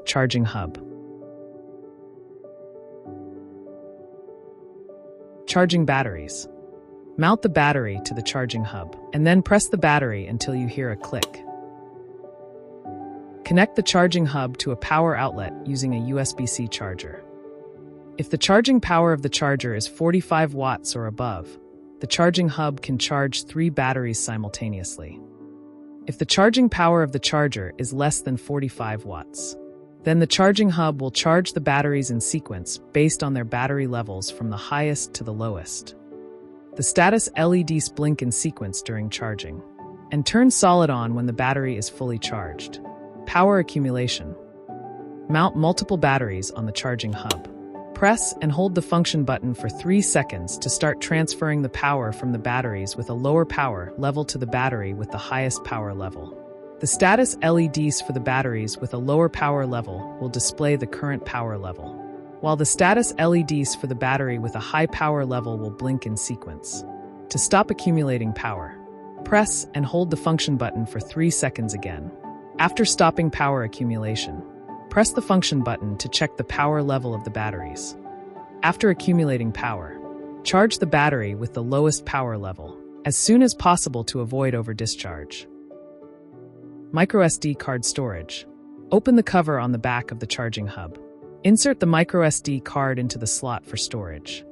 Charging hub. Charging batteries. Mount the battery to the charging hub, and then press the battery until you hear a click. Connect the charging hub to a power outlet using a USB-C charger. If the charging power of the charger is 45 watts or above, the charging hub can charge 3 batteries simultaneously. If the charging power of the charger is less than 45 watts, then the charging hub will charge the batteries in sequence based on their battery levels from the highest to the lowest. The status LEDs blink in sequence during charging and turn solid on when the battery is fully charged. Power accumulation. Mount multiple batteries on the charging hub. Press and hold the function button for 3 seconds to start transferring the power from the batteries with a lower power level to the battery with the highest power level. The status LEDs for the batteries with a lower power level will display the current power level, while the status LEDs for the battery with a high power level will blink in sequence. To stop accumulating power, press and hold the function button for 3 seconds again. After stopping power accumulation, press the function button to check the power level of the batteries. After accumulating power, charge the battery with the lowest power level as soon as possible to avoid over-discharge. MicroSD card storage. Open the cover on the back of the charging hub. Insert the microSD card into the slot for storage.